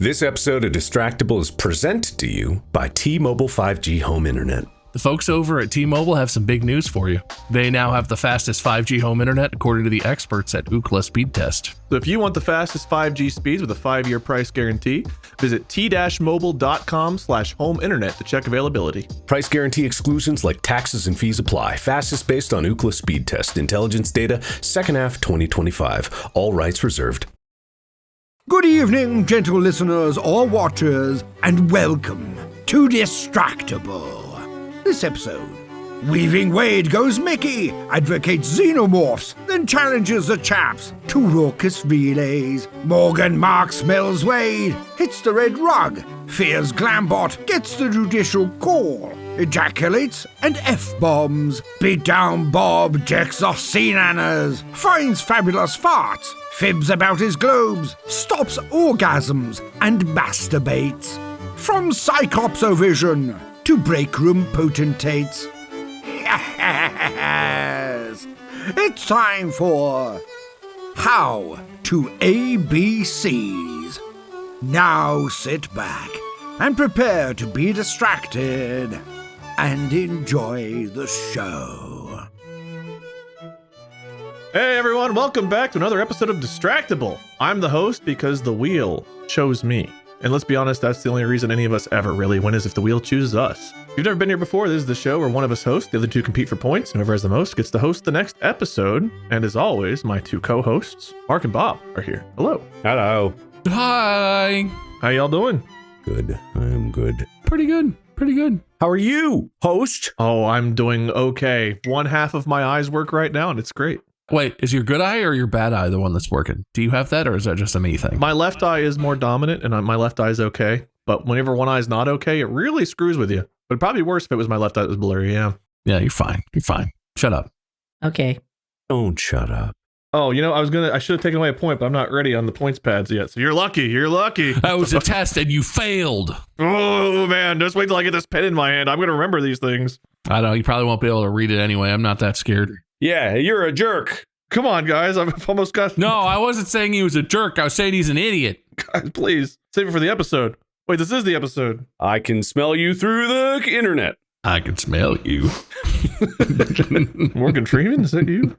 This episode of Distractible is presented to you by T-Mobile 5G Home Internet. The folks over at T-Mobile have some big news for you. They now have the fastest 5G home internet, according to the experts at Ookla Speed Test. So if you want the fastest 5G speeds with a 5-year price guarantee, visit t-mobile.com/home internet to check availability. Price guarantee exclusions like taxes and fees apply. Fastest based on Ookla Speed Test. Intelligence data, second half 2025. All rights reserved. Good evening, gentle listeners or watchers, and welcome to Distractible. This episode, Weaving Wade goes Mickey, advocates xenomorphs, then challenges the chaps to raucous relays. Morgan Mark smells Wade, hits the red rug, fears Glambot, gets the judicial call, ejaculates and F-bombs, beat down Bob, jacks off sea-nanners, finds fabulous farts, fibs about his globes, stops orgasms, and masturbates. From Cyclopsovision to breakroom potentates. Yes! It's time for How to ABCs. Now sit back and prepare to be distracted and enjoy the show. Hey everyone, welcome back to another episode of Distractible. I'm the host because the wheel chose me. And let's be honest, that's the only reason any of us ever really win, is if the wheel chooses us. If you've never been here before, this is the show where one of us hosts, the other two compete for points, and whoever has the most gets to host the next episode. And as always, my two co-hosts, Mark and Bob, are here. Hello. Hello. Hi. How y'all doing? Good. I'm good. Pretty good. How are you, host? Oh, I'm doing okay. One half of my eyes work right now, and it's great. Wait, is your good eye or your bad eye the one that's working? Do you have that, or is that just a me thing? My left eye is more dominant, and my left eye is okay. But whenever one eye is not okay, it really screws with you. But it'd probably be worse if it was my left eye that was blurry, yeah. Yeah, you're fine. Shut up. Okay. Don't shut up. Oh, you know, I should have taken away a point, but I'm not ready on the points pads yet. So you're lucky. That was a test and you failed. Oh, man. Just wait till I get this pen in my hand. I'm going to remember these things. I know, you probably won't be able to read it anyway. I'm not that scared. Yeah, you're a jerk. Come on, guys. I've almost got... No, I wasn't saying he was a jerk. I was saying he's an idiot. Guys, please. Save it for the episode. Wait, this is the episode. I can smell you through the internet. I can smell you. Morgan Freeman, is that you?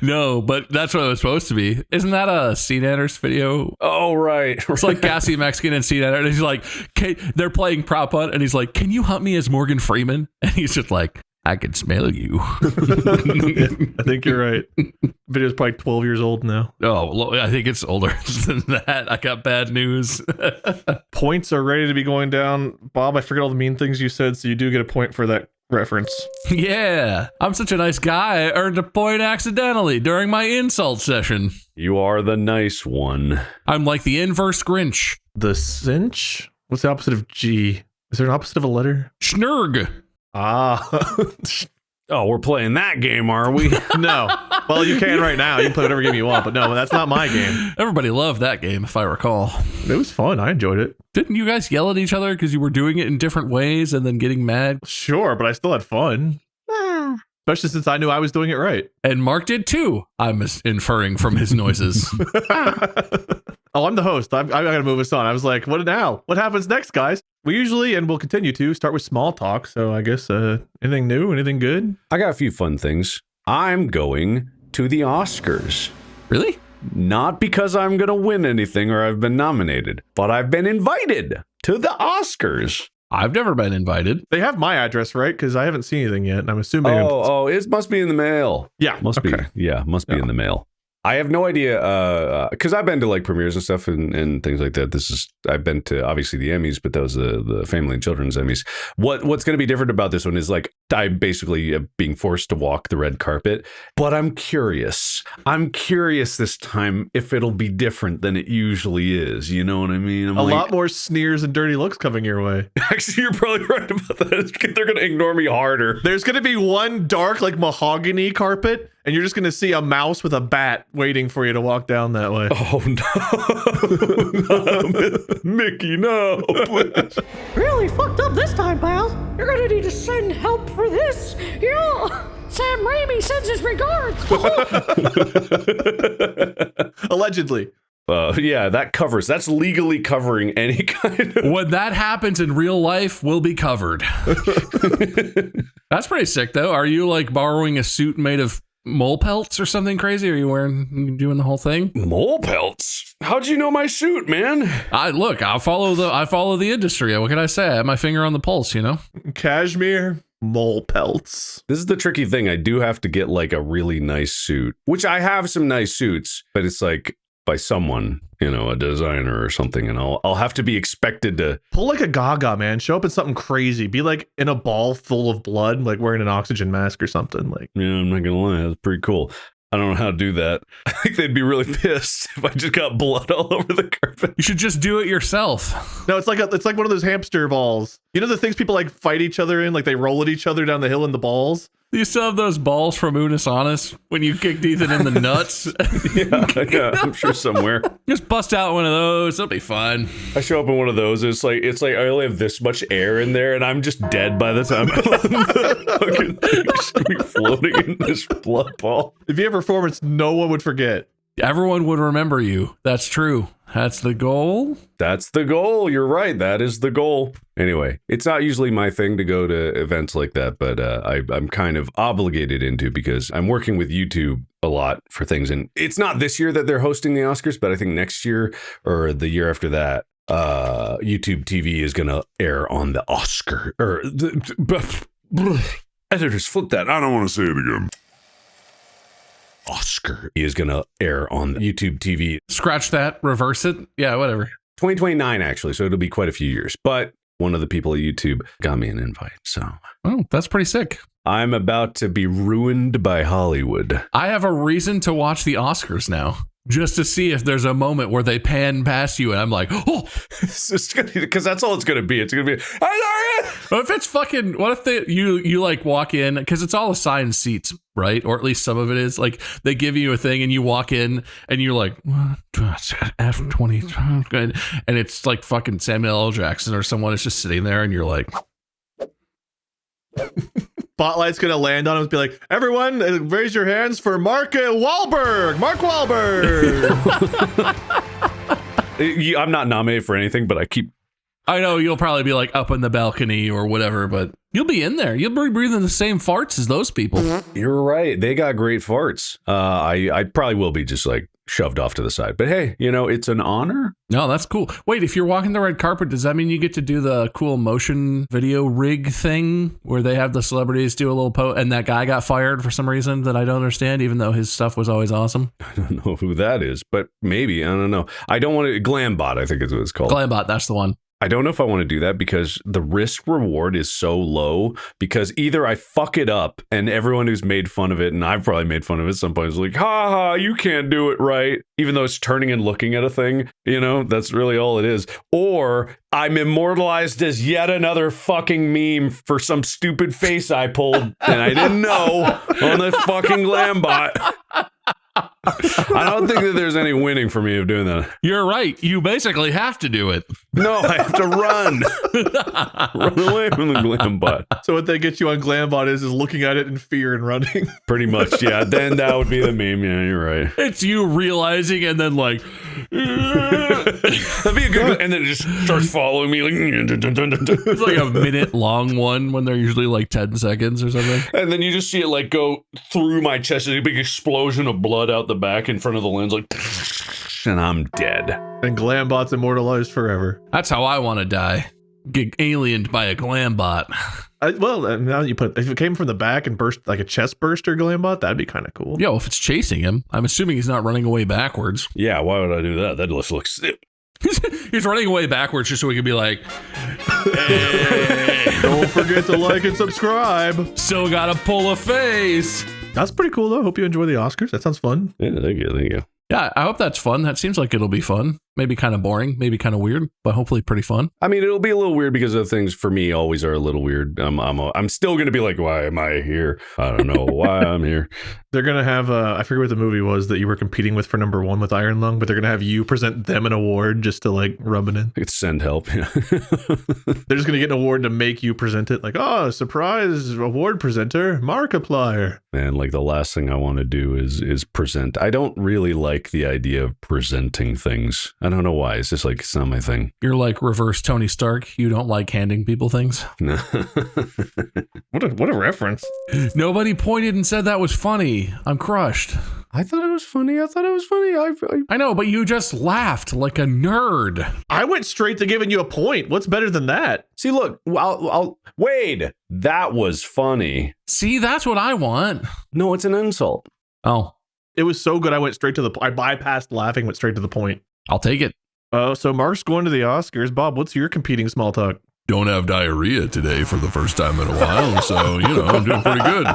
No, but that's what it was supposed to be. Isn't that a Sea-Nanners video? Oh, right. It's like Gassy Mexican and Sea-Nanner. And he's like, they're playing prop hunt. And he's like, can you hunt me as Morgan Freeman? And he's just like, I can smell you. I think you're right. Video's probably 12 years old now. Oh, I think it's older than that. I got bad news. Points are ready to be going down. Bob, I forget all the mean things you said, so you do get a point for that reference. Yeah, I'm such a nice guy. I earned a point accidentally during my insult session. You are the nice one. I'm like the inverse Grinch. The cinch? What's the opposite of G? Is there an opposite of a letter? Schnurg. Ah. Oh, we're playing that game, are we? No. Well, you can right now. You can play whatever game you want, but no, that's not my game. Everybody loved that game, if I recall. It was fun. I enjoyed it. Didn't you guys yell at each other because you were doing it in different ways and then getting mad? Sure, but I still had fun. Especially since I knew I was doing it right. And Mark did too, I'm inferring from his noises. Oh, I'm the host. I got to move us on. I was like, what now? What happens next, guys? We usually, and we'll continue to, start with small talk. So I guess anything new? Anything good? I got a few fun things. I'm going to the Oscars. Really? Not because I'm going to win anything or I've been nominated, but I've been invited to the Oscars. I've never been invited. They have my address, right? Because I haven't seen anything yet, and I'm assuming... It must be in the mail. Yeah. Must be in the mail. I have no idea, because I've been to like premieres and stuff and things like that. I've been to obviously the Emmys, but that was the Family and Children's Emmys. What's going to be different about this one is like I'm basically being forced to walk the red carpet, but I'm curious. I'm curious this time if it'll be different than it usually is. You know what I mean? A lot more sneers and dirty looks coming your way. Actually, you're probably right about that. They're going to ignore me harder. There's going to be one dark like mahogany carpet, and you're just going to see a mouse with a bat waiting for you to walk down that way. Oh, no. Mickey, no. Please. Really fucked up this time, pal. You're gonna need to send help for this. Yeah. Sam Raimi sends his regards. Allegedly. Yeah, that's legally covering any kind of. When that happens in real life, we'll be covered. That's pretty sick, though. Are you like borrowing a suit made of mole pelts or something crazy? Are you doing the whole thing? Mole pelts? How'd you know my suit, man? I follow the industry. What can I say? I have my finger on the pulse, you know? Cashmere mole pelts. This is the tricky thing. I do have to get like a really nice suit, which I have some nice suits, but it's like by someone, you know, a designer or something, and I'll have to be expected to pull like a Gaga, man. Show up in something crazy. Be like in a ball full of blood, like wearing an oxygen mask or something. Like, yeah, I'm not gonna lie, that's pretty cool. I don't know how to do that. I think they'd be really pissed if I just got blood all over the carpet. You should just do it yourself. No, it's like one of those hamster balls. You know the things people like fight each other in, like they roll at each other down the hill in the balls. You still have those balls from Unis Honest when you kicked Ethan in the nuts? yeah, I'm sure somewhere. Just bust out one of those. It'll be fun. I show up in one of those. It's like I only have this much air in there, and I'm just dead by the time fucking thing's gonna be floating in this blood ball. If you have a performance, no one would forget. Everyone would remember you. That's true. That's the goal. That's the goal. You're right. That is the goal. Anyway, it's not usually my thing to go to events like that, but I'm kind of obligated into because I'm working with YouTube a lot for things. And it's not this year that they're hosting the Oscars, but I think next year or the year after that, YouTube TV is going to air on the Oscar. Editors, flip that. I don't want to say it again. Oscar is going to air on YouTube TV. Scratch that, reverse it. Yeah, whatever. 2029, actually. So it'll be quite a few years. But one of the people at YouTube got me an invite. So, oh, that's pretty sick. I'm about to be ruined by Hollywood. I have a reason to watch the Oscars now. Just to see if there's a moment where they pan past you and I'm like, oh, because that's all it's going to be. It's going to be, hi, Daria. But if it's fucking, what if you like walk in, because it's all assigned seats, right? Or at least some of it is. Like they give you a thing and you walk in and you're like, F20. And it's like fucking Samuel L. Jackson or someone is just sitting there and you're like, Spotlight's gonna land on him and be like, everyone, raise your hands for Mark Wahlberg. I'm not nominated for anything, but I know you'll probably be like up in the balcony or whatever, but you'll be in there. You'll be breathing the same farts as those people. You're right. They got great farts. I probably will be just like shoved off to the side. But hey, you know, it's an honor. No, that's cool. Wait, if you're walking the red carpet, does that mean you get to do the cool motion video rig thing where they have the celebrities do a little and that guy got fired for some reason that I don't understand, even though his stuff was always awesome? I don't know who that is, but maybe. I don't know. I don't want to. Glambot, I think is what it's called. Glambot, that's the one. I don't know if I want to do that because the risk reward is so low because either I fuck it up and everyone who's made fun of it, and I've probably made fun of it at some point, is like, ha ha, you can't do it right. Even though it's turning and looking at a thing, you know, that's really all it is. Or I'm immortalized as yet another fucking meme for some stupid face I pulled and I didn't know on the fucking Glambot. I don't think that there's any winning for me of doing that. You're right. You basically have to do it. No, I have to run. Run away from the Glambot. So what they get you on Glambot is looking at it in fear and running. Pretty much, yeah. Then that would be the meme. Yeah, you're right. It's you realizing and then like... That'd be a good... And then it just starts following me. Like, it's like a minute long one when they're usually like 10 seconds or something. And then you just see it like go through my chest. There's a big explosion of blood out the back in front of the lens, like, and I'm dead. And Glambot's immortalized forever. That's how I want to die. Get aliened by a Glambot. Now you put, if it came from the back and burst like a chest burster Glambot, that'd be kind of cool. Yo, if it's chasing him, I'm assuming he's not running away backwards. Yeah, why would I do that? That just looks... He's running away backwards just so he can be like, hey. Don't forget to like and subscribe. Still gotta pull a face. That's pretty cool, though. Hope you enjoy the Oscars. That sounds fun. Yeah, thank you. Yeah, I hope that's fun. That seems like it'll be fun. Maybe kind of boring, maybe kind of weird, but hopefully pretty fun. I mean, it'll be a little weird because of things for me always are a little weird. I'm still going to be like, why am I here? I don't know why I'm here. They're going to have, I forget what the movie was that you were competing with for number 1 with Iron Lung, but they're going to have you present them an award just to like rub it in. It's send help. Yeah. They're just going to get an award to make you present it. Like, oh, surprise award presenter, Markiplier. Man, like the last thing I want to do is present. I don't really like the idea of presenting things. I don't know why. It's just like, it's not my thing. You're like reverse Tony Stark. You don't like handing people things. What a reference. Nobody pointed and said that was funny. I'm crushed. I thought it was funny. I know, but you just laughed like a nerd. I went straight to giving you a point. What's better than that? See, look, Wade, that was funny. See, that's what I want. No, it's an insult. Oh, It was so good. I went straight to the. I bypassed laughing, went straight to the point. I'll take it. Oh, so Mark's going to the Oscars. Bob, what's your competing small talk? Don't have diarrhea today for the first time in a while, so, I'm doing pretty good.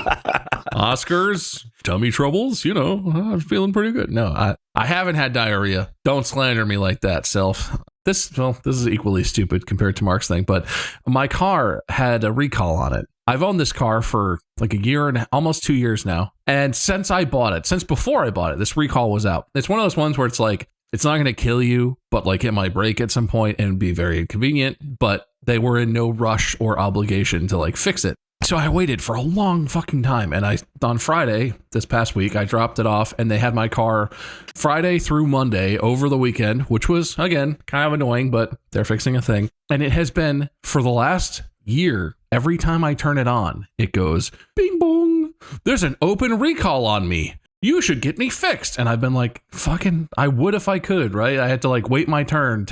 Oscars, tummy troubles, I'm feeling pretty good. No, I haven't had diarrhea. Don't slander me like that, self. This is equally stupid compared to Mark's thing, but my car had a recall on it. I've owned this car for like a year and almost 2 years now. And since before I bought it, this recall was out. It's one of those ones where it's like, it's not going to kill you, but like it might break at some point and be very inconvenient, but they were in no rush or obligation to like fix it. So I waited for a long fucking time. And on Friday, this past week, I dropped it off and they had my car Friday through Monday over the weekend, which was, again, kind of annoying, but they're fixing a thing. And it has been for the last year. Every time I turn it on, it goes bing bong. There's an open recall on me. You should get me fixed. And I've been like, fucking, I would if I could, right? I had to like wait my turn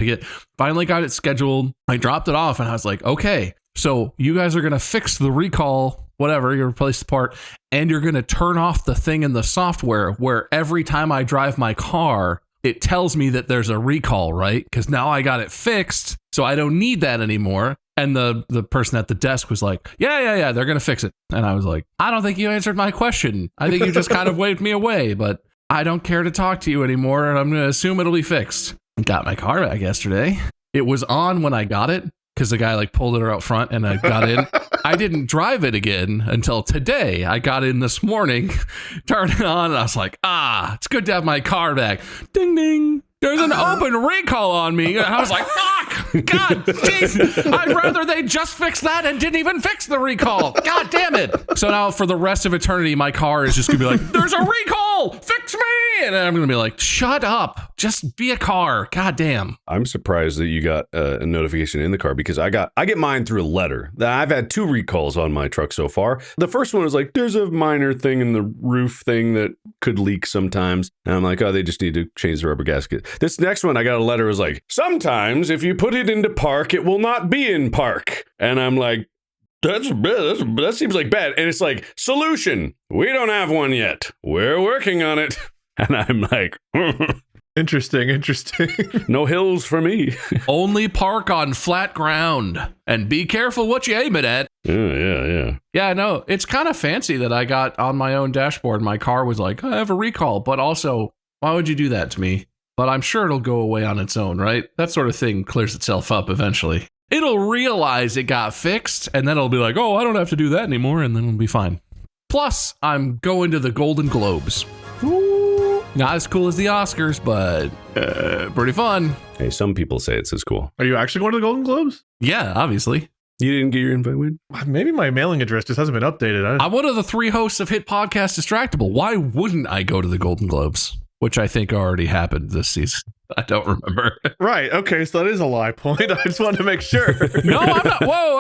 finally got it scheduled. I dropped it off and I was like, okay, so you guys are going to fix the recall, whatever, you replace the part, and you're going to turn off the thing in the software where every time I drive my car, it tells me that there's a recall, right? Because now I got it fixed, so I don't need that anymore. And the person at the desk was like, yeah, they're going to fix it. And I was like, I don't think you answered my question. I think you just kind of waved me away, but I don't care to talk to you anymore. And I'm going to assume it'll be fixed. Got my car back yesterday. It was on when I got it because the guy like pulled it out front and I got in. I didn't drive it again until today. I got in this morning, turned it on, and I was like, it's good to have my car back. Ding, ding. There's an open recall on me. And I was like, fuck, God, jeez. I'd rather they just fix that and didn't even fix the recall. God damn it. So now for the rest of eternity, my car is just going to be like, there's a recall. Fix me. And I'm going to be like, shut up. Just be a car. God damn. I'm surprised that you got a notification in the car because I get mine through a letter. I've had 2 recalls on my truck so far. The first one was like, there's a minor thing in the roof thing that could leak sometimes. And I'm like, they just need to change the rubber gasket. This next one, I got a letter, was like, sometimes if you put it into park, it will not be in park. And I'm like, that seems like bad. And it's like, solution, we don't have one yet. We're working on it. And I'm like, Interesting. no hills for me. Only park on flat ground and be careful what you aim it at. Yeah. Yeah, no, it's kind of fancy that I got on my own dashboard. My car was like, I have a recall, but also, why would you do that to me? But I'm sure it'll go away on its own, right? That sort of thing clears itself up eventually. It'll realize it got fixed, and then it'll be like, I don't have to do that anymore, and then it'll be fine. Plus, I'm going to the Golden Globes. Ooh, not as cool as the Oscars, but pretty fun. Hey, some people say it's as cool. Are you actually going to the Golden Globes? Yeah, obviously. You didn't get your invite, Wade? Maybe my mailing address just hasn't been updated. I'm one of the 3 hosts of hit podcast Distractible. Why wouldn't I go to the Golden Globes? Which I think already happened this season. I don't remember. Right. Okay. So that is a lie point. I just wanted to make sure. No, I'm not. Whoa.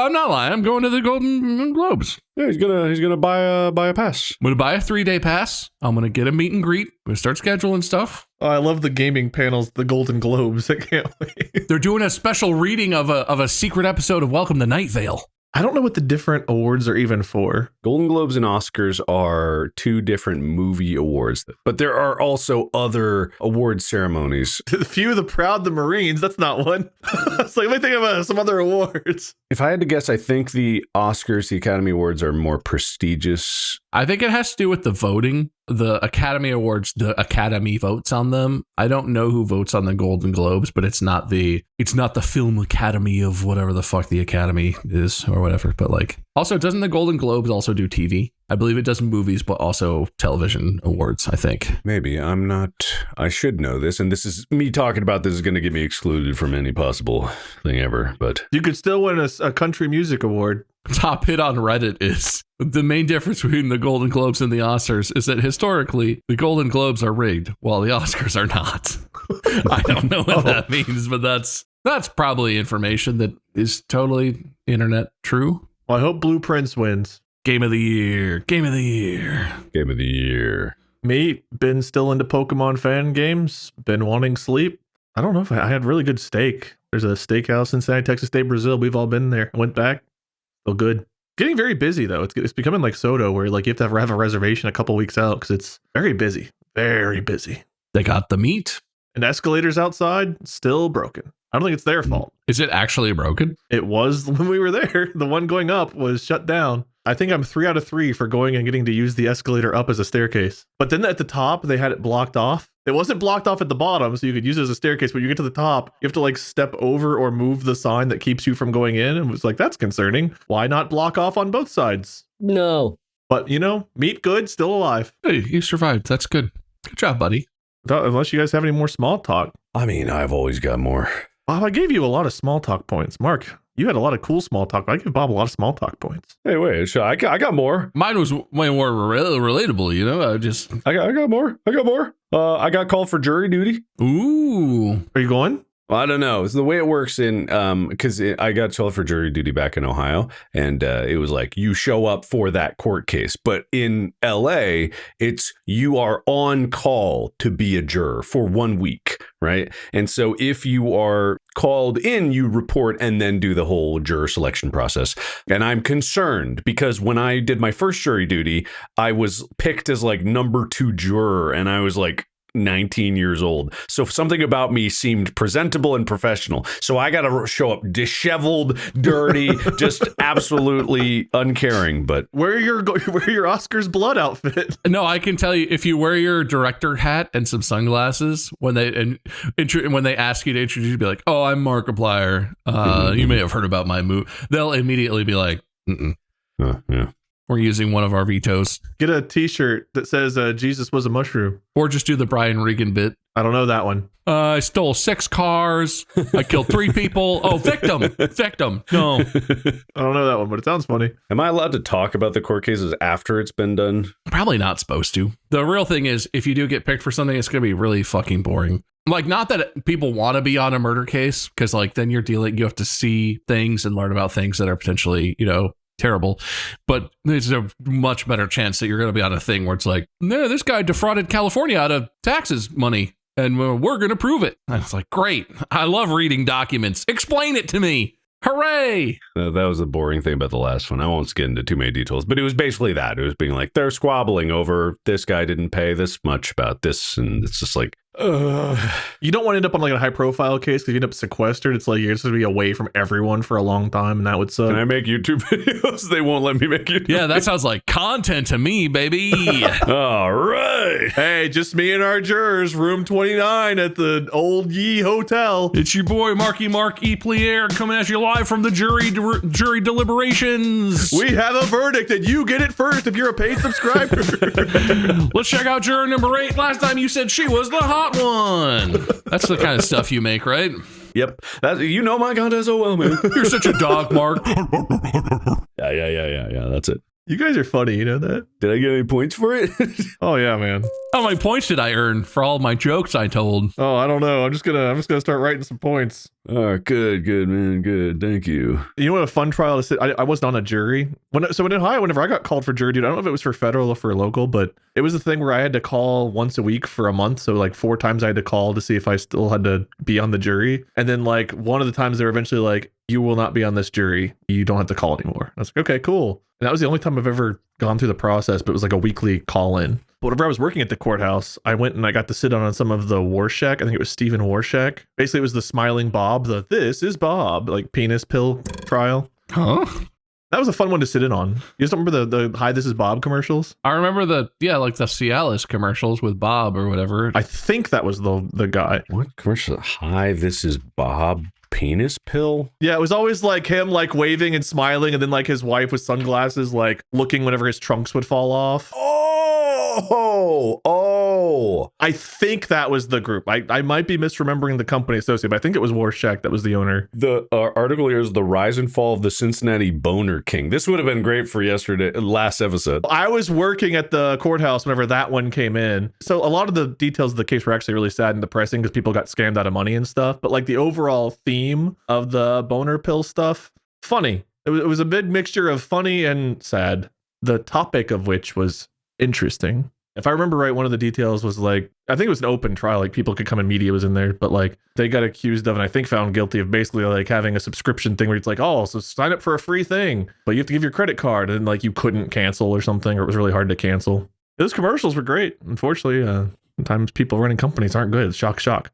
I'm not lying. I'm going to the Golden Globes. Yeah, he's gonna buy a pass. I'm going to buy a 3-day pass. I'm going to get a meet and greet. I'm going to start scheduling stuff. Oh, I love the gaming panels, the Golden Globes. I can't wait. They're doing a special reading of a secret episode of Welcome to Night Vale. I don't know what the different awards are even for. Golden Globes and Oscars are 2 different movie awards, but there are also other award ceremonies. Few the Proud, the Marines. That's not one. It's like, let me think of some other awards. If I had to guess, I think the Oscars, the Academy Awards are more prestigious. I think it has to do with the voting. the Academy Awards, the Academy votes on them. I don't know who votes on the Golden Globes, but it's not the Film Academy of whatever the fuck the Academy is or whatever. But like, also, doesn't the Golden Globes also do TV? I believe it does movies, but also television awards, I think. Maybe. I should know this. And this is me talking about this is going to get me excluded from any possible thing ever. But you could still win a country music award. Top hit on Reddit is the main difference between the Golden Globes and the Oscars is that historically the Golden Globes are rigged while the Oscars are not. I don't know what that means, but that's probably information that is totally internet true. Well, I hope Blue Prince wins. Game of the year. Me, been still into Pokemon fan games, been wanting sleep. I don't know if I had really good steak. There's a steakhouse in Cincinnati, Texas State, Brazil. We've all been there. I went back. Still good. Getting very busy though. It's becoming like Soto, where like you have to have a reservation a couple weeks out because it's very busy. Very busy. They got the meat. And escalators outside still broken. I don't think it's their fault. Is it actually broken? It was when we were there. The one going up was shut down. I think I'm 3 out of 3 for going and getting to use the escalator up as a staircase. But then at the top, they had it blocked off. It wasn't blocked off at the bottom, so you could use it as a staircase. But you get to the top, you have to like step over or move the sign that keeps you from going in. And it was like, that's concerning. Why not block off on both sides? No. But, you know, meat good, still alive. Hey, you survived. That's good. Good job, buddy. Unless you guys have any more small talk. I mean, I've always got more. Bob, I gave you a lot of small talk points. Mark, you had a lot of cool small talk. I gave Bob a lot of small talk points. Hey, wait, I got more. Mine was way more relatable, you know? I got more. I got called for jury duty. Ooh. Are you going? Well, I don't know. It's the way it works in, because I got called for jury duty back in Ohio, and it was like you show up for that court case. But in LA, it's you are on call to be a juror for 1 week, right? And so if you are called in, you report and then do the whole juror selection process. And I'm concerned because when I did my first jury duty, I was picked as like number 2 juror, and I was like 19 years old. So something about me seemed presentable and professional. So I got to show up disheveled, dirty, just absolutely uncaring. But wear your Oscars blood outfit. No, I can tell you, if you wear your director hat and some sunglasses when they ask you to introduce you, be like, "Oh, I'm Markiplier. You may have heard about my movie." They'll immediately be like, yeah. We're using one of our vetoes. Get a t-shirt that says Jesus was a mushroom. Or just do the Brian Regan bit. I don't know that one. I stole 6 cars. I killed 3 people. Oh, victim. No. I don't know that one, but it sounds funny. Am I allowed to talk about the court cases after it's been done? Probably not supposed to. The real thing is, if you do get picked for something, it's going to be really fucking boring. Like, not that people want to be on a murder case, because like then you have to see things and learn about things that are potentially, terrible, but there's a much better chance that you're going to be on a thing where it's like, no, this guy defrauded California out of taxes money and we're going to prove it. And it's like, great. I love reading documents. Explain it to me. Hooray. That was the boring thing about the last one. I won't get into too many details, but it was basically that. It was being like, they're squabbling over this guy didn't pay this much about this. And it's just like, you don't want to end up on like a high profile case because you end up sequestered. It's like you're just going to be away from everyone for a long time, and that would suck. Can I make YouTube videos? They won't let me make YouTube. Yeah, that sounds like content to me, baby. All right. Hey, just me and our jurors, room 29 at the Old Ye Hotel. It's your boy Marky Mark E. Plier coming at you live from the jury deliberations. We have a verdict and you get it first if you're a paid subscriber. Let's check out juror number 8. Last time you said she was the hot one. That's the kind of stuff you make, right? Yep. You know my content so well, man. You're such a dog, Mark. Yeah. That's it. You guys are funny, you know that? Did I get any points for it? Oh yeah, man. How many points did I earn for all my jokes I told? Oh, I don't know. I'm just gonna start writing some points. Oh, good, man, good. Thank you. You know what a fun trial is? I wasn't on a jury. In Ohio, whenever I got called for jury duty, I don't know if it was for federal or for local, but it was a thing where I had to call once a week for a month. So like 4 times I had to call to see if I still had to be on the jury. And then like one of the times they were eventually like, you will not be on this jury. You don't have to call anymore. I was like, okay, cool. And that was the only time I've ever gone through the process, but it was like a weekly call in. But whenever I was working at the courthouse, I went and I got to sit on some of the Warshak. I think it was Stephen Warshak. Basically, it was the Smiling Bob, this is Bob, like penis pill trial. Huh? That was a fun one to sit in on. You just don't remember the Hi, This is Bob commercials? I remember the Cialis commercials with Bob or whatever. I think that was the guy. What commercial? Hi, this is Bob. Penis pill? Yeah, it was always like him like waving and smiling, and then like his wife with sunglasses like looking whenever his trunks would fall off. Oh. I think that was the group. I might be misremembering the company associated, but I think it was Warshak that was the owner. The article here is the rise and fall of the Cincinnati Boner King. This would have been great for last episode. I was working at the courthouse whenever that one came in. So a lot of the details of the case were actually really sad and depressing because people got scammed out of money and stuff. But like the overall theme of the boner pill stuff, funny. It was a big mixture of funny and sad. The topic of which was interesting. If I remember right, one of the details was like, I think it was an open trial, like people could come and media was in there, but like they got accused of, and I think found guilty of basically like having a subscription thing where it's like, oh, so sign up for a free thing, but you have to give your credit card, and like you couldn't cancel or something, or it was really hard to cancel. Those commercials were great. Unfortunately, sometimes people running companies aren't good. Shock, shock.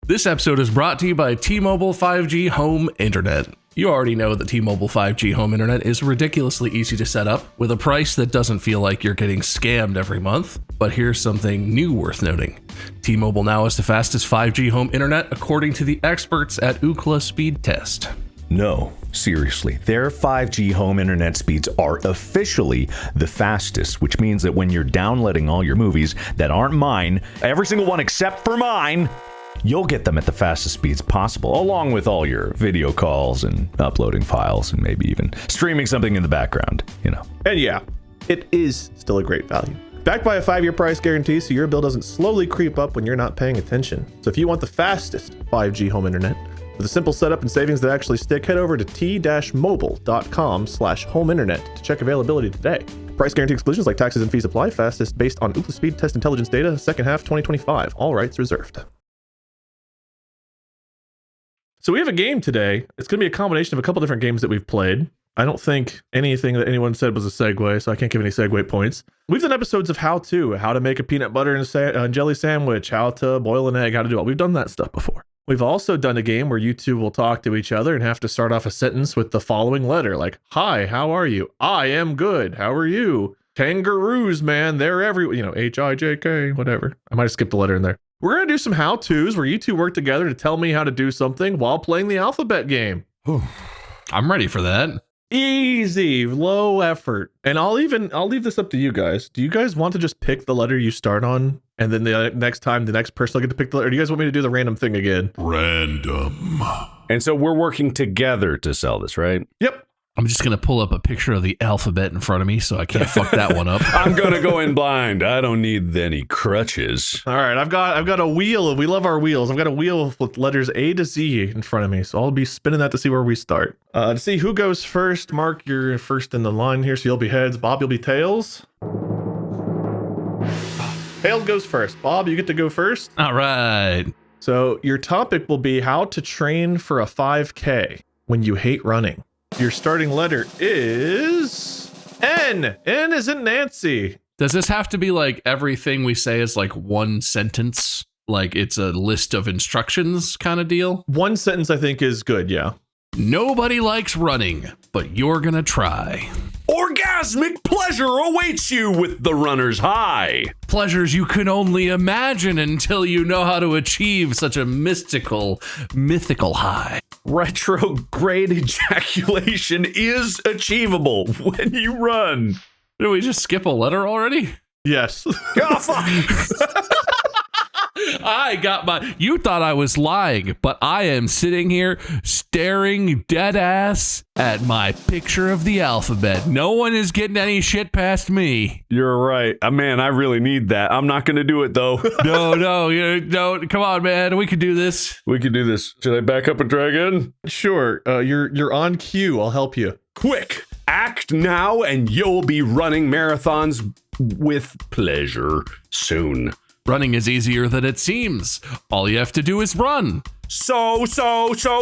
This episode is brought to you by T-Mobile 5G Home Internet. You already know that T-Mobile 5G Home Internet is ridiculously easy to set up with a price that doesn't feel like you're getting scammed every month. But here's something new worth noting. T-Mobile now is the fastest 5G home internet according to the experts at Ookla Speed Test. No, seriously, their 5G home internet speeds are officially the fastest, which means that when you're downloading all your movies that aren't mine, every single one except for mine, you'll get them at the fastest speeds possible, along with all your video calls and uploading files and maybe even streaming something in the background, you know. And yeah, it is still a great value. Backed by a 5-year price guarantee, so your bill doesn't slowly creep up when you're not paying attention. So if you want the fastest 5G home internet with a simple setup and savings that actually stick, head over to t-mobile.com/home internet to check availability today. Price guarantee exclusions like taxes and fees apply. Fastest based on Ookla Speed Test intelligence data, second half 2025. All rights reserved. So we have a game today. It's going to be a combination of a couple different games that we've played. I don't think anything that anyone said was a segue, so I can't give any segue points. We've done episodes of how to make a peanut butter and jelly sandwich, how to boil an egg, how to do all. We've done that stuff before. We've also done a game where you two will talk to each other and have to start off a sentence with the following letter, like, hi, how are you? I am good. How are you? Kangaroos, man. They're everywhere. H-I-J-K, whatever. I might have skipped a letter in there. We're going to do some how-tos where you two work together to tell me how to do something while playing the alphabet game. I'm ready for that. Easy, low effort. And I'll leave this up to you guys. Do you guys want to just pick the letter you start on? And then the next time, the next person will get to pick the letter? Or do you guys want me to do the random thing again? Random. And so we're working together to sell this, right? Yep. I'm just going to pull up a picture of the alphabet in front of me so I can't fuck that one up. I'm going to go in blind. I don't need any crutches. All right, I've got a wheel. We love our wheels. I've got a wheel with letters A to Z in front of me, so I'll be spinning that to see where we start. To see who goes first, Mark, you're first in the line here, so you'll be heads. Bob, you'll be tails. Tails goes first. Bob, you get to go first. All right. So your topic will be how to train for a 5K when you hate running. Your starting letter is N. N is in Nancy. Does this have to be like everything we say is like one sentence? Like it's a list of instructions kind of deal? One sentence I think is good, yeah. Nobody likes running, but you're gonna try. Orgasmic pleasure awaits you with the runner's high. Pleasures you can only imagine until you know how to achieve such a mythical high. Retrograde ejaculation is achievable when you run. Did we just skip a letter already? Yes. Oh, fuck. You thought I was lying, but I am sitting here staring dead ass at my picture of the alphabet. No one is getting any shit past me. You're right. Man, I really need that. I'm not going to do it, though. No. Come on, man. We can do this. We can do this. Should I back up and try again? Sure. You're on cue. I'll help you. Quick, act now and you'll be running marathons with pleasure soon. Running is easier than it seems. All you have to do is run. So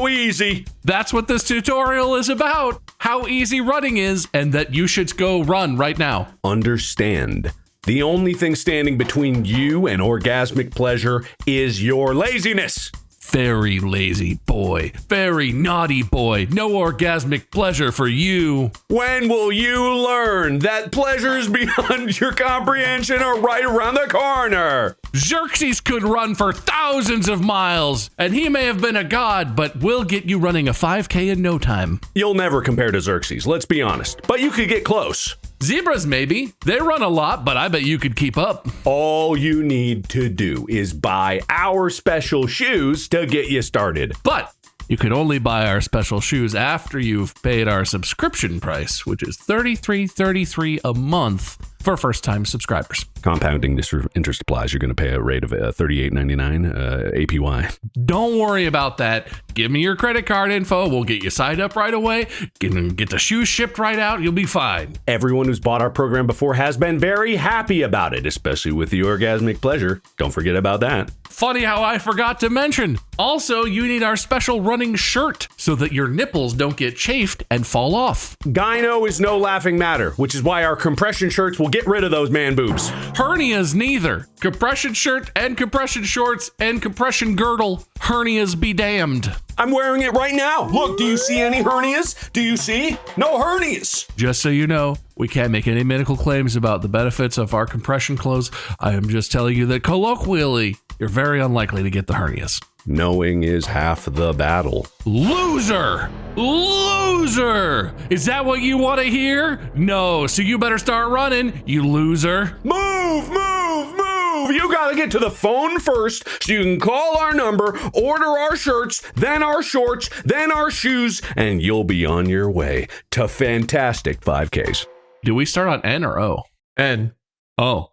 easy. That's what this tutorial is about. How easy running is and that you should go run right now. Understand. The only thing standing between you and orgasmic pleasure is your laziness. Very lazy boy. Very naughty boy. No orgasmic pleasure for you. When will you learn that pleasures beyond your comprehension are right around the corner? Xerxes could run for thousands of miles, and he may have been a god, but we'll get you running a 5K in no time. You'll never compare to Xerxes, let's be honest, but you could get close. Zebras, maybe. They run a lot, but I bet you could keep up. All you need to do is buy our special shoes to get you started. But you can only buy our special shoes after you've paid our subscription price, which is $33.33 a month for first-time subscribers. Compounding interest applies. You're going to pay a rate of $38.99 APY. Don't worry about that. Give me your credit card info. We'll get you signed up right away. Get the shoes shipped right out. You'll be fine. Everyone who's bought our program before has been very happy about it, especially with the orgasmic pleasure. Don't forget about that. Funny how I forgot to mention. Also, you need our special running shirt so that your nipples don't get chafed and fall off. Gyno is no laughing matter, which is why our compression shirts will get rid of those man boobs. Hernias neither. Compression shirt and compression shorts and compression girdle. Hernias be damned. I'm wearing it right now. Look, do you see any hernias? Do you see? No hernias. Just so you know, we can't make any medical claims about the benefits of our compression clothes. I am just telling you that colloquially, you're very unlikely to get the hernias. Knowing is half the battle. Loser! Loser! Is that what you want to hear? No, so you better start running, you loser. Move, move, move! You gotta get to the phone first so you can call our number, order our shirts, then our shorts, then our shoes, and you'll be on your way to fantastic 5Ks. Do we start on N or O? N. Oh.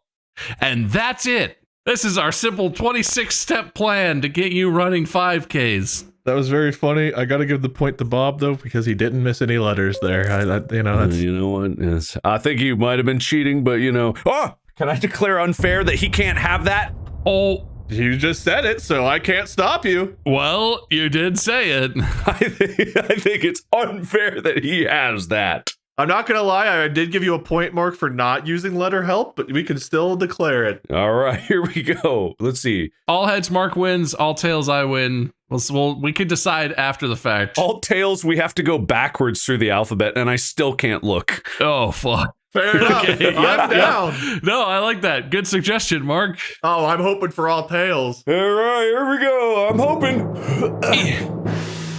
And that's it. This is our simple 26-step plan to get you running 5Ks. That was very funny. I got to give the point to Bob, though, because he didn't miss any letters there. That's... You know what? Yes. I think you might have been cheating, but Oh! Can I declare unfair that he can't have that? Oh. You just said it, so I can't stop you. Well, you did say it. I think it's unfair that he has that. I'm not going to lie, I did give you a point mark for not using letter help, but we can still declare it. All right, here we go. Let's see. All heads, Mark wins. All tails, I win. We could decide after the fact. All tails, we have to go backwards through the alphabet, and I still can't look. Oh, fuck. Fair enough. Okay, I'm down. No, I like that. Good suggestion, Mark. Oh, I'm hoping for all tails. All right, here we go. I'm hoping.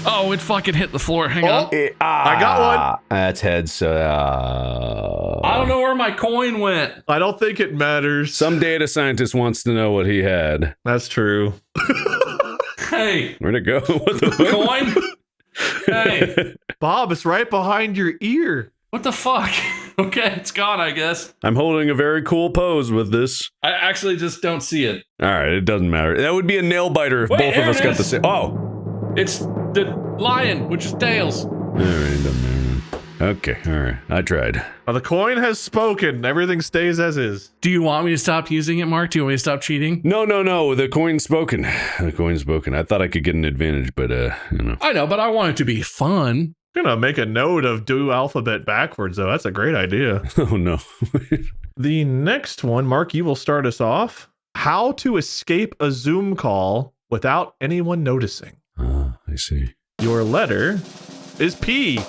Oh, it fucking hit the floor. Hang on. I got one. That's heads. I don't know where my coin went. I don't think it matters. Some data scientist wants to know what he had. That's true. Hey. Where'd it go? What the coin? Hey. Bob, it's right behind your ear. What the fuck? Okay, it's gone, I guess. I'm holding a very cool pose with this. I actually just don't see it. All right, it doesn't matter. That would be a nail biter if both of us got the same. Oh. It's the lion, which is tails. All right, doesn't matter. Okay, all right. I tried. The coin has spoken. Everything stays as is. Do you want me to stop using it, Mark? Do you want me to stop cheating? No. The coin's spoken. The coin's spoken. I thought I could get an advantage, but I know, but I want it to be fun. I'm gonna make a note of do alphabet backwards, though. That's a great idea. Oh, no. The next one, Mark, you will start us off. How to escape a Zoom call without anyone noticing. I see. Your letter is P.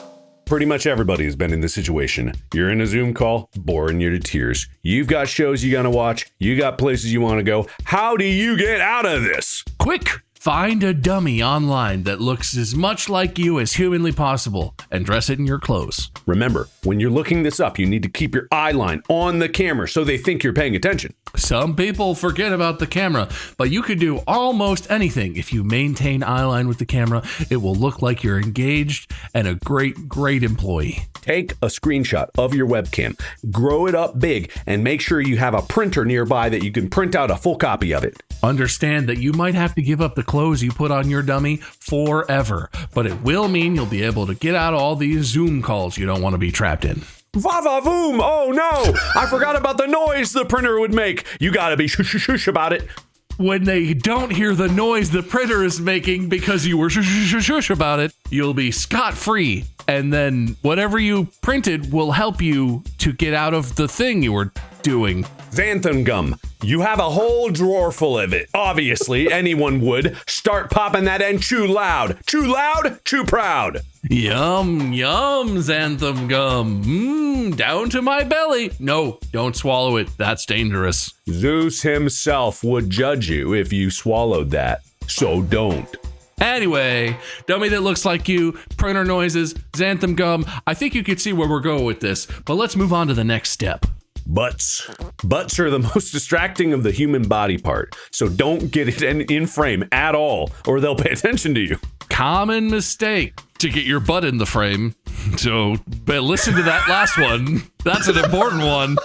Pretty much everybody has been in this situation. You're in a Zoom call, boring you to tears. You've got shows you gotta watch. You got places you want to go. How do you get out of this? Quick! Find a dummy online that looks as much like you as humanly possible and dress it in your clothes. Remember, when you're looking this up, you need to keep your eye line on the camera so they think you're paying attention. Some people forget about the camera, but you can do almost anything. If you maintain eye line with the camera, it will look like you're engaged and a great employee. Take a screenshot of your webcam, grow it up big, and make sure you have a printer nearby that you can print out a full copy of it. Understand that you might have to give up the clothes you put on your dummy forever, but it will mean you'll be able to get out all these Zoom calls you don't want to be trapped in. Va-va-voom! Oh no! I forgot about the noise the printer would make. You gotta be shush about it. When they don't hear the noise the printer is making because you were shush about it, you'll be scot-free. And then whatever you printed will help you to get out of the thing you were doing? Xanthan gum. You have a whole drawer full of it. Obviously, anyone would. Start popping that and chew loud. Chew loud, chew proud. Yum, yum, xanthan gum. Down to my belly. No, don't swallow it. That's dangerous. Zeus himself would judge you if you swallowed that. So don't. Anyway, dummy that looks like you, printer noises, xanthan gum. I think you can see where we're going with this, but let's move on to the next step. Butts. Butts are the most distracting of the human body part, so don't get it in frame at all, or they'll pay attention to you. Common mistake to get your butt in the frame. So, but listen to that last one. That's an important one.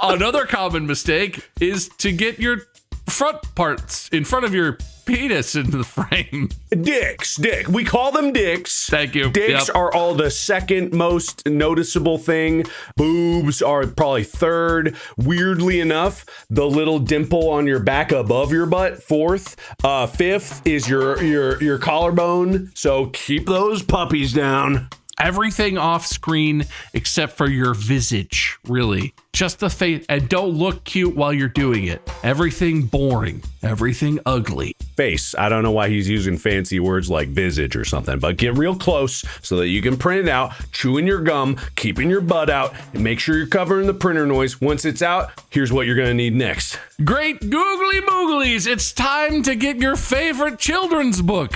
Another common mistake is to get your front parts in front of your penis into the frame. Dicks. We call them dicks. Thank you. Dicks are all the second most noticeable thing. Boobs are probably third. Weirdly enough, the little dimple on your back above your butt, fourth. Fifth is your collarbone. So keep those puppies down. Everything off screen except for your visage, really. Just the face, and don't look cute while you're doing it. Everything boring, everything ugly. Face. I don't know why he's using fancy words like visage or something, but get real close so that you can print it out, chewing your gum, keeping your butt out, and make sure you're covering the printer noise. Once it's out, here's what you're gonna need next. Great googly booglies, it's time to get your favorite children's book.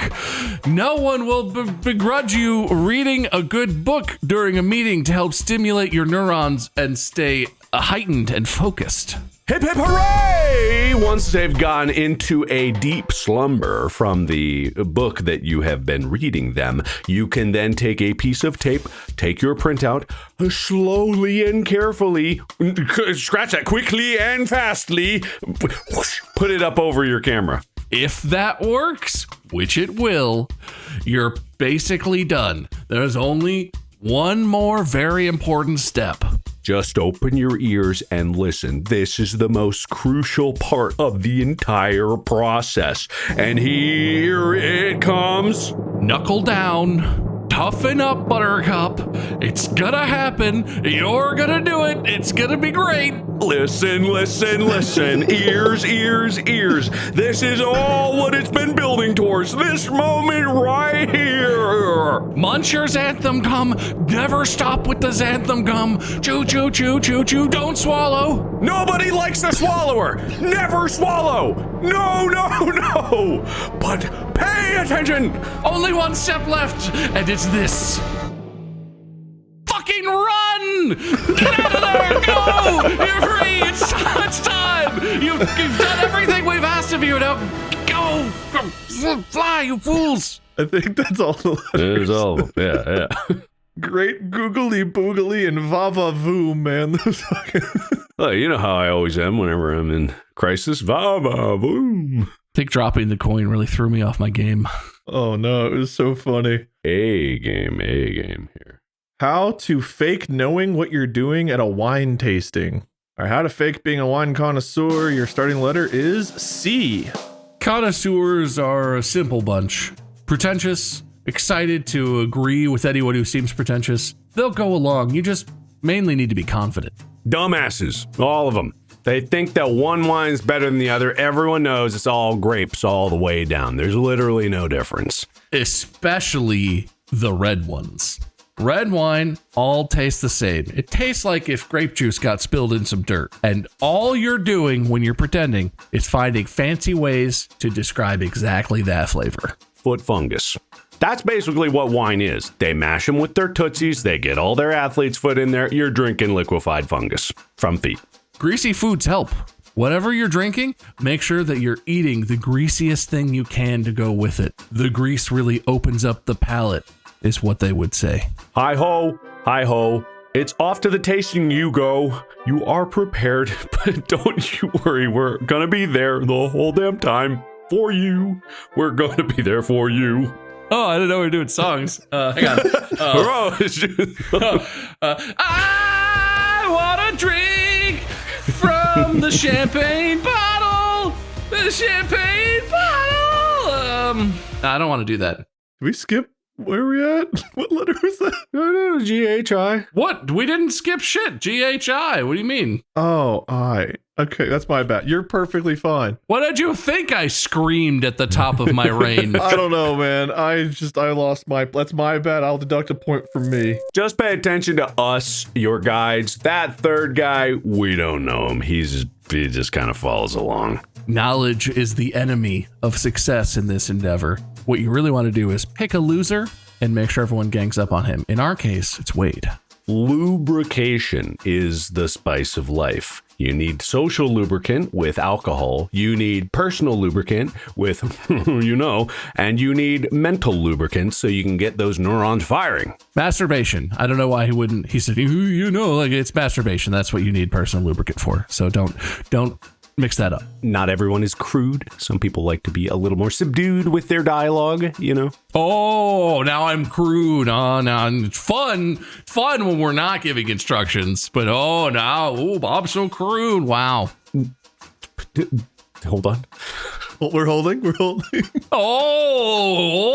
No one will begrudge you reading a good book during a meeting to help stimulate your neurons and stay heightened and focused. Hip hip hooray! Once they've gone into a deep slumber from the book that you have been reading them, you can then take a piece of tape, take your printout, slowly and carefully, scratch that quickly and fastly, whoosh, put it up over your camera. If that works, which it will, you're basically done. There's only one more very important step. Just open your ears and listen. This is the most crucial part of the entire process. And here it comes. Knuckle down. Toughen up, Buttercup. It's gonna happen. You're gonna do it. It's gonna be great. Listen. Ears. This is all what it's been building towards. This moment right here. Munch your xanthan gum. Never stop with the xanthan gum. Chew. Don't swallow. Nobody likes the swallower. Never swallow. No. But pay attention. Only one step left, and it's this. Fucking run! Get out of there! Go! You're free! It's time! You've done everything we've asked of you. Now go! Fly, you fools! I think that's all the letters. It is all. Yeah. Great googly boogly and va-va-voom, man. Those fucking... Well, you know how I always am whenever I'm in crisis. Va-va-voom. I think dropping the coin really threw me off my game. Oh no, it was so funny. A game here. How to fake knowing what you're doing at a wine tasting. Or how to fake being a wine connoisseur. Your starting letter is C. Connoisseurs are a simple bunch. Pretentious, excited to agree with anyone who seems pretentious. They'll go along. You just mainly need to be confident. Dumbasses, all of them. They think that one wine's better than the other. Everyone knows it's all grapes all the way down. There's literally no difference. Especially the red ones. Red wine all tastes the same. It tastes like if grape juice got spilled in some dirt. And all you're doing when you're pretending is finding fancy ways to describe exactly that flavor. Foot fungus. That's basically what wine is. They mash them with their tootsies. They get all their athlete's foot in there. You're drinking liquefied fungus from feet. Greasy foods help. Whatever you're drinking, make sure that you're eating the greasiest thing you can to go with it. The grease really opens up the palate, is what they would say. Hi ho. It's off to the tasting you go. You are prepared, but don't you worry. We're gonna be there the whole damn time for you. We're gonna be there for you. Oh, I didn't know we were doing songs. Hang on. I wanna drink from the champagne bottle. The champagne bottle. I don't want to do that. Did we skip Where are we at? What letter was that? No, GHI. What? We didn't skip shit. GHI. What do you mean? Oh, I. Okay, that's my bad. You're perfectly fine. What did you think I screamed at the top of my range? I don't know, man. I lost my. That's my bad. I'll deduct a point from me. Just pay attention to us, your guides. That third guy, we don't know him. He just kind of follows along. Knowledge is the enemy of success in this endeavor. What you really want to do is pick a loser and make sure everyone gangs up on him. In our case, it's Wade. Lubrication is the spice of life. You need social lubricant with alcohol. You need personal lubricant with, and you need mental lubricant so you can get those neurons firing. Masturbation. I don't know why he wouldn't. He said, like it's masturbation. That's what you need personal lubricant for. So don't mix that up. Not everyone is crude. Some people like to be a little more subdued with their dialogue, Oh, now I'm crude. Oh, now it's fun when we're not giving instructions. But I'm so crude. Wow. Hold on. What we're holding? Oh,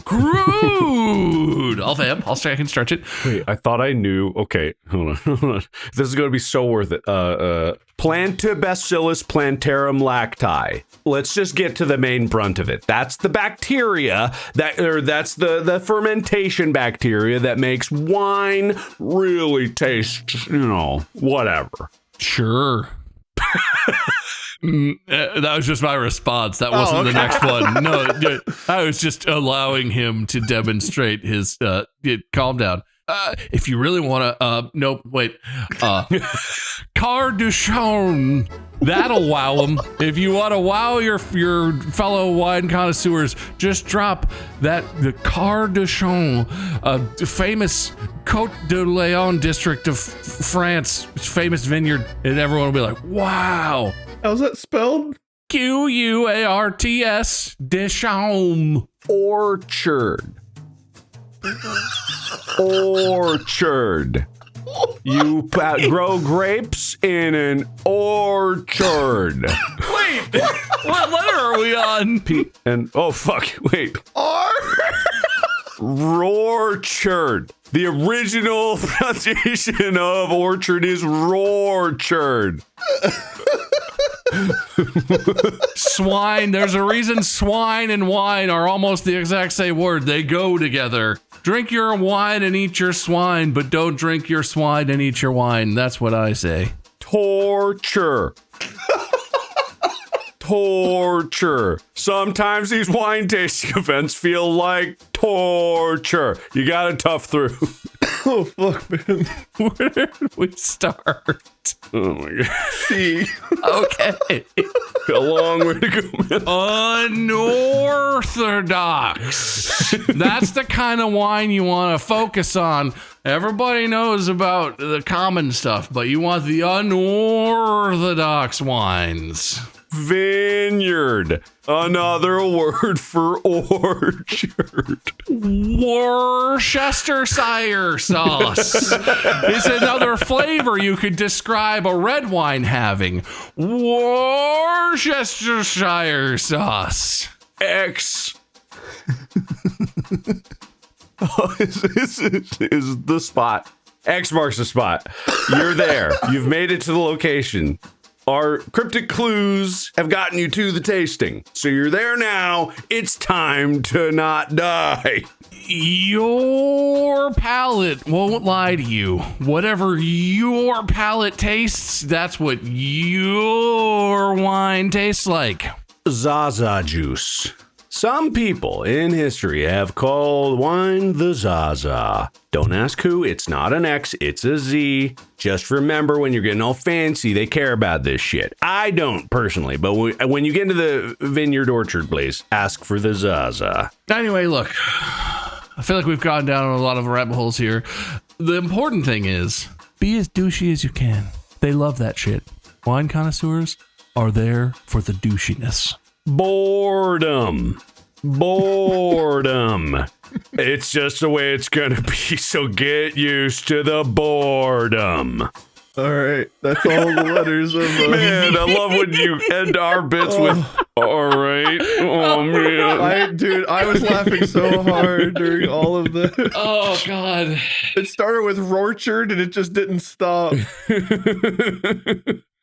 crude. I'll say I can stretch it. Wait, I thought I knew. Okay, hold on. This is going to be so worth it. Plantibacillus plantarum lacti. Let's just get to the main brunt of it. That's the bacteria that's the fermentation bacteria that makes wine really taste, whatever. Sure. That was just my response. That wasn't the next one. No, I was just allowing him to demonstrate his. Calm down. If you really want to, nope, wait. Carduchon. That'll wow them. If you want to wow your fellow wine connoisseurs, just drop the Carduchon, famous Côte de Léon district of France, famous vineyard, and everyone will be like, wow. How's that spelled? Quarts Deschaume. Orchard. Orchard. You grow grapes in an orchard. Wait, what letter are we on? Wait. Rorchard. The original pronunciation of orchard is Rorchard. Swine. There's a reason swine and wine are almost the exact same word. They go together. Drink your wine and eat your swine, but don't drink your swine and eat your wine. That's what I say. Torture. Torture. Sometimes these wine tasting events feel like torture. You gotta tough through. Oh, fuck, man. Where did we start? Oh, my God. C. Okay. A long way to go, man. Unorthodox. That's the kind of wine you want to focus on. Everybody knows about the common stuff, but you want the unorthodox wines. Vineyard. Another word for orchard. Worcestershire sauce is another flavor you could describe a red wine having. Worcestershire sauce. X. This is the spot. X marks the spot. You're there. You've made it to the location. Our cryptic clues have gotten you to the tasting. So you're there now. It's time to not die. Your palate won't lie to you. Whatever your palate tastes, that's what your wine tastes like. Zaza juice. Some people in history have called wine the Zaza. Don't ask who, it's not an X, it's a Z. Just remember, when you're getting all fancy, they care about this shit. I don't personally, but when you get into the vineyard orchard place, ask for the Zaza. Anyway, look, I feel like we've gone down a lot of rabbit holes here. The important thing is, be as douchey as you can. They love that shit. Wine connoisseurs are there for the douchiness. Boredom. It's just the way it's gonna be, so get used to the boredom. All right, that's all the letters of Man, I love when you end our bits with all right. Oh man. I was laughing so hard during all of this. Oh God. It started with Rorschach and it just didn't stop.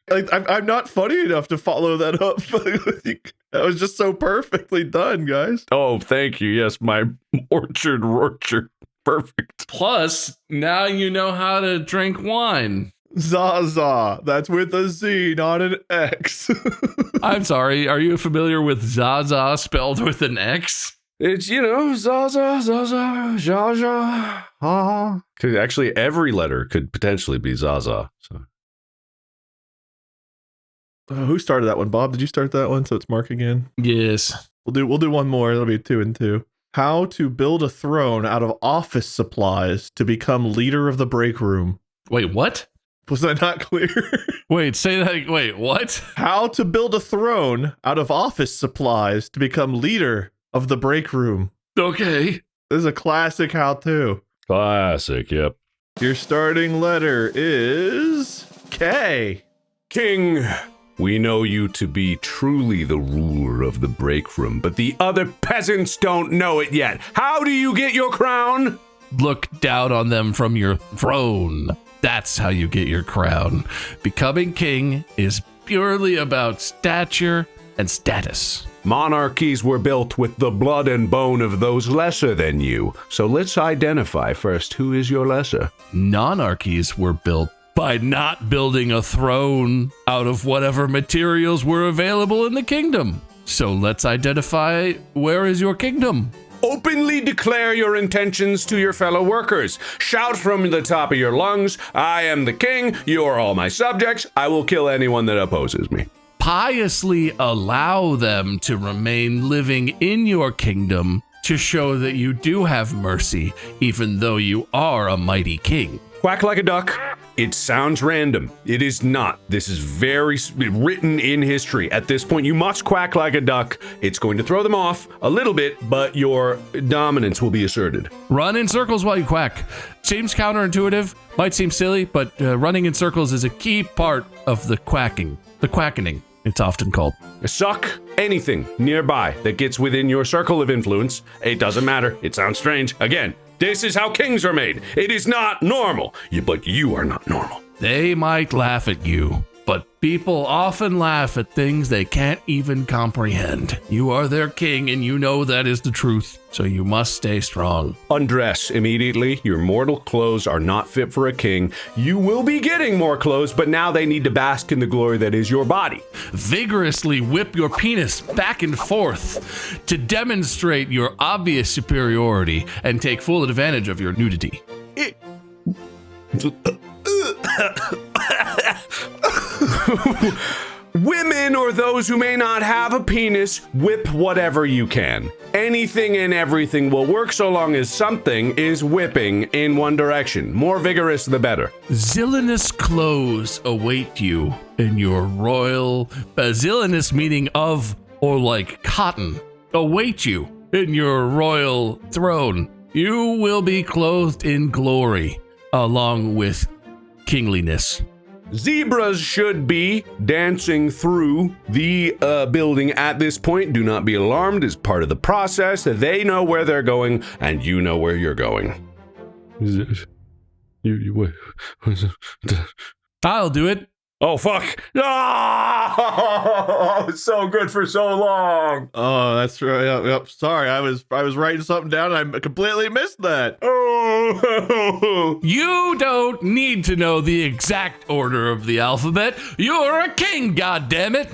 Like I'm not funny enough to follow that up. That was just so perfectly done, guys. Oh, thank you. Yes, my orchard. Perfect. Plus, now you know how to drink wine. Zaza. That's with a Z, not an X. I'm sorry. Are you familiar with Zaza spelled with an X? It's, Zaza, Zsa, Zsa. Could actually every letter could potentially be Zaza. So. Who started that one? Bob, did you start that one? So it's Mark again. Yes. We'll do one more. It'll be 2 and 2. How to build a throne out of office supplies to become leader of the break room. Wait, what? Was that not clear? Wait, say that. Wait, what? How to build a throne out of office supplies to become leader of the break room. Okay. This is a classic how-to. Classic, yep. Your starting letter is K. King, we know you to be truly the ruler of the break room, but the other peasants don't know it yet. How do you get your crown? Look down on them from your throne. That's how you get your crown. Becoming king is purely about stature and status. Monarchies were built with the blood and bone of those lesser than you. So let's identify first who is your lesser. Nonarchies were built by not building a throne out of whatever materials were available in the kingdom. So let's identify where is your kingdom. Openly declare your intentions to your fellow workers. Shout from the top of your lungs, I am the king, you are all my subjects, I will kill anyone that opposes me. Piously allow them to remain living in your kingdom to show that you do have mercy, even though you are a mighty king. Quack like a duck. It sounds random. It is not. This is very written in history. At this point, you must quack like a duck. It's going to throw them off a little bit, but your dominance will be asserted. Run in circles while you quack. Seems counterintuitive, might seem silly, but running in circles is a key part of the quacking. The quackening, it's often called. Suck anything nearby that gets within your circle of influence. It doesn't matter. It sounds strange. Again, this is how kings are made. It is not normal. But you are not normal. They might laugh at you, but people often laugh at things they can't even comprehend. You are their king, and you know that is the truth, so you must stay strong. Undress immediately. Your mortal clothes are not fit for a king. You will be getting more clothes, but now they need to bask in the glory that is your body. Vigorously whip your penis back and forth to demonstrate your obvious superiority and take full advantage of your nudity. Women or those who may not have a penis, whip whatever you can. Anything and everything will work so long as something is whipping in one direction. More vigorous, the better. Zillanous clothes await you in your royal... zillanous meaning of or like cotton. Await you in your royal throne. You will be clothed in glory along with kingliness. Zebras should be dancing through the building at this point. Do not be alarmed. It's part of the process. They know where they're going, and you know where you're going. I'll do it. Oh, fuck. Oh, so good for so long. Oh, that's right. Yep. Sorry, I was writing something down and I completely missed that. Oh. You don't need to know the exact order of the alphabet. You're a king, goddammit.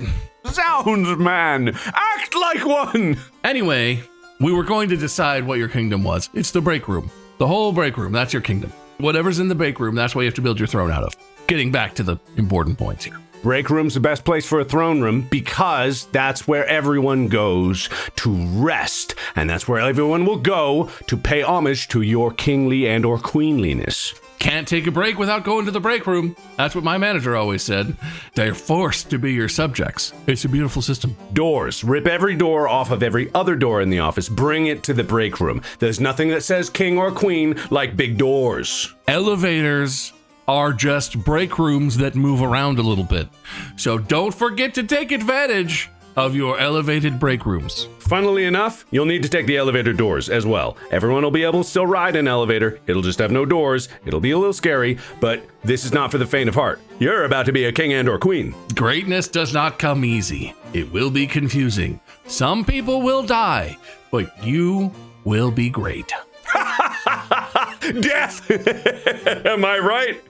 Sounds, man. Act like one. Anyway, we were going to decide what your kingdom was. It's the break room. The whole break room, that's your kingdom. Whatever's in the break room, that's what you have to build your throne out of. Getting back to the important points here. Break room's the best place for a throne room because that's where everyone goes to rest. And that's where everyone will go to pay homage to your kingly and or queenliness. Can't take a break without going to the break room. That's what my manager always said. They're forced to be your subjects. It's a beautiful system. Doors. Rip every door off of every other door in the office. Bring it to the break room. There's nothing that says king or queen like big doors. Elevators are just break rooms that move around a little bit. So don't forget to take advantage of your elevated break rooms. Funnily enough, you'll need to take the elevator doors as well. Everyone will be able to still ride an elevator. It'll just have no doors. It'll be a little scary, but this is not for the faint of heart. You're about to be a king and or queen. Greatness does not come easy. It will be confusing. Some people will die, but you will be great. Death! Am I right?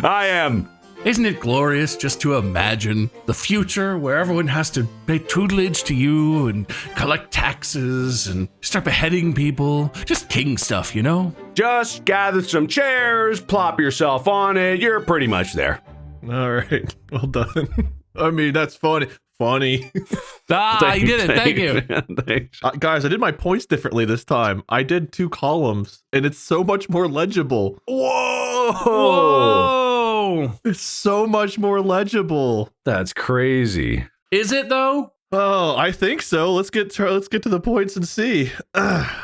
I am. Isn't it glorious just to imagine the future where everyone has to pay tutelage to you and collect taxes and start beheading people? Just king stuff, you know? Just gather some chairs, plop yourself on it. You're pretty much there. All right. Well done. I mean, that's funny. Funny. You did it. Thank you. Thanks. Guys, I did my points differently this time. I did 2 columns, and it's so much more legible. Whoa! It's so much more legible. That's crazy. Is it though? Oh, I think so. Let's get to the points and see.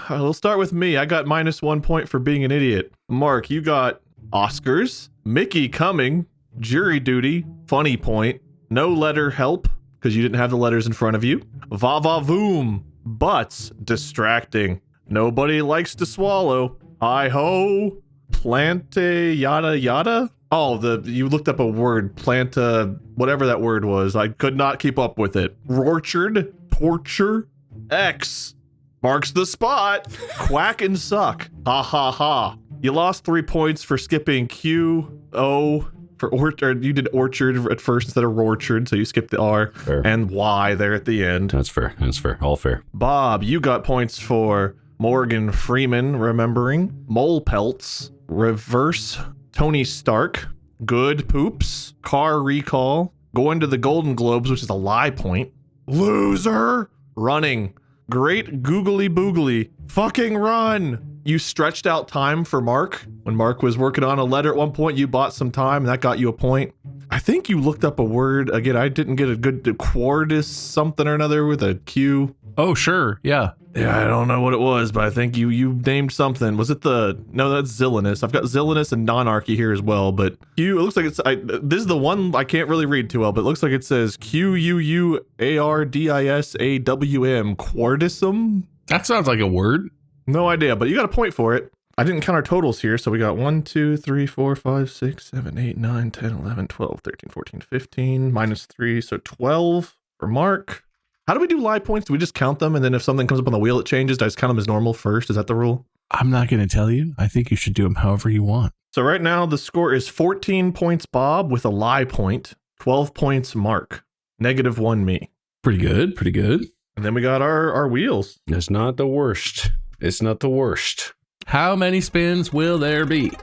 We'll start with me. I got -1 point for being an idiot. Mark, you got Oscars, Mickey coming, jury duty, funny point, no letter help because you didn't have the letters in front of you, va-va-voom, butts, distracting, nobody likes to swallow, hi-ho, plante yada yada. Oh, you looked up a word, planta, whatever that word was. I could not keep up with it. Rorchard, torture, X, marks the spot, quack and suck, ha ha ha. You lost 3 points for skipping Q, O, for orchard. You did orchard at first instead of rorchard, so you skipped the R, fair. And Y there at the end. That's fair. That's fair. All fair. Bob, you got points for Morgan Freeman, remembering, mole pelts, reverse, Tony Stark, good poops, car recall, going to the Golden Globes, which is a lie point, loser, running, great googly boogly, fucking run. You stretched out time for Mark. When Mark was working on a letter at one point, you bought some time and that got you a point. I think you looked up a word. Again, I didn't get a good quartus something or another with a Q. Oh, sure. Yeah. Yeah, I don't know what it was, but I think you named something. Was it no, that's Zillinus. I've got Zillinus and Nonarchy here as well, but Q, it looks like this is the one I can't really read too well, but it looks like it says QUUARDISAWM, quartism? That sounds like a word. No idea, but you got a point for it. I didn't count our totals here, so we got 1, 2, 3, 4, 5, 6, 7, 8, 9, 10, 11, 12, 13, 14, 15, -3, so 12 for Mark. How do we do lie points? Do we just count them, and then if something comes up on the wheel, it changes? Do I just count them as normal first? Is that the rule? I'm not going to tell you. I think you should do them however you want. So right now, the score is 14 points Bob with a lie point, 12 points Mark, -1 me. Pretty good. Pretty good. And then we got our wheels. It's not the worst. It's not the worst. How many spins will there be?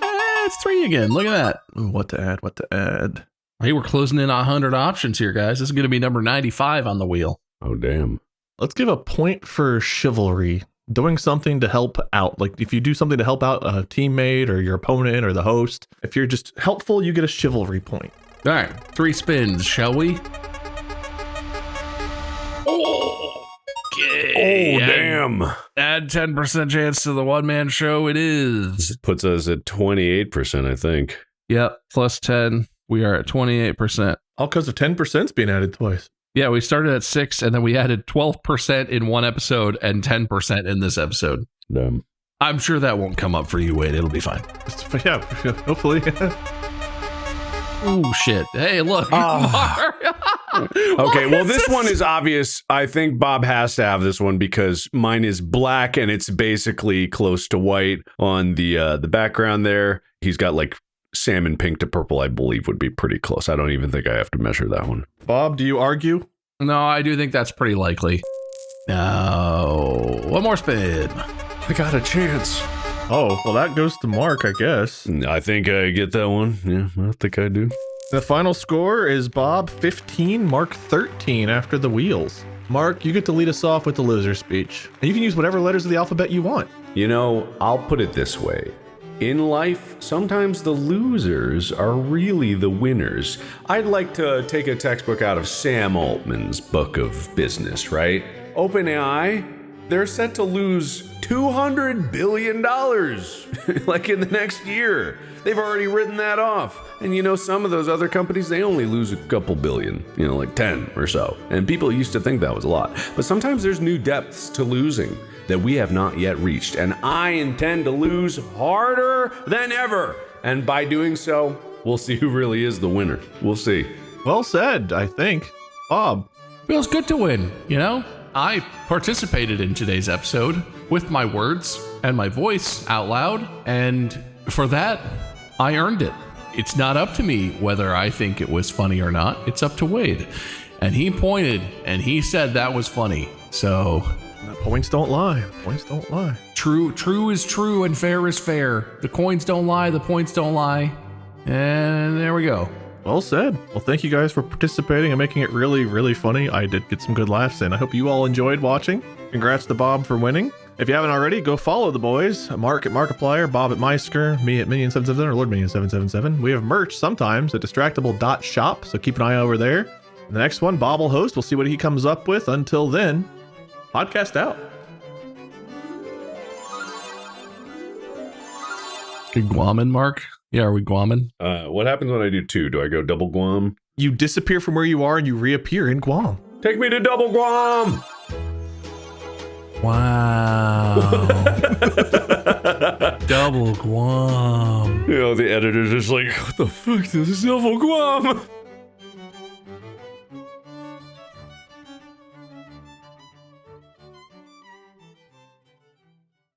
It's 3 again. Look at that. Ooh, what to add? Hey, we're closing in on 100 options here, guys. This is going to be number 95 on the wheel. Oh, damn. Let's give a point for chivalry. Doing something to help out. Like if you do something to help out a teammate or your opponent or the host, if you're just helpful, you get a chivalry point. All right, 3 spins, shall we? Okay. Oh, damn. Add 10% chance to the one-man show. It is. Puts us at 28%, I think. Yep, plus 10. We are at 28%. All because of 10%'s being added twice. Yeah, we started at 6, and then we added 12% in one episode and 10% in this episode. Damn. I'm sure that won't come up for you, Wade. It'll be fine. Yeah, hopefully. Oh, shit. Hey, look. Okay, well, this one is obvious. I think Bob has to have this one because mine is black and it's basically close to white on the background there. He's got like salmon pink to purple, I believe would be pretty close. I don't even think I have to measure that one. Bob, do you argue? No, I do think that's pretty likely. No. One more spin. I got a chance. Oh, well, that goes to Mark, I guess. I think I get that one. Yeah, I think I do. The final score is Bob 15, Mark 13 after the wheels. Mark, you get to lead us off with the loser speech. And you can use whatever letters of the alphabet you want. You know, I'll put it this way. In life, sometimes the losers are really the winners. I'd like to take a textbook out of Sam Altman's book of business, right? OpenAI, they're set to lose $200 billion like in the next year. They've already written that off. And you know, some of those other companies, they only lose a couple billion, you know, like 10 or so. And people used to think that was a lot. But sometimes there's new depths to losing that we have not yet reached. And I intend to lose harder than ever. And by doing so, we'll see who really is the winner. We'll see. Well said, I think. Bob. Feels good to win, you know? I participated in today's episode with my words and my voice out loud, and for that, I earned it. It's not up to me whether I think it was funny or not. It's up to Wade. And he pointed and he said that was funny. So The points don't lie. The points don't lie. true is true and fair is fair. The coins don't lie, the points don't lie. And there we go. Well said. Well, thank you guys for participating and making it really, really funny. I did get some good laughs in. I hope you all enjoyed watching. Congrats to Bob for winning. If you haven't already, go follow the boys. Mark at Markiplier, Bob at Meisker, me at Minion777 or Lord Minion777. We have merch sometimes at distractible.shop, so keep an eye over there. The next one, Bob will host. We'll see what he comes up with. Until then, podcast out. You Guaman, Mark? Yeah, are we Guaman? What happens when I do 2? Do I go double Guam? You disappear from where you are and you reappear in Guam. Take me to double Guam! Wow. Double Guam. You know, the editor's just like, what the fuck? This is double Guam!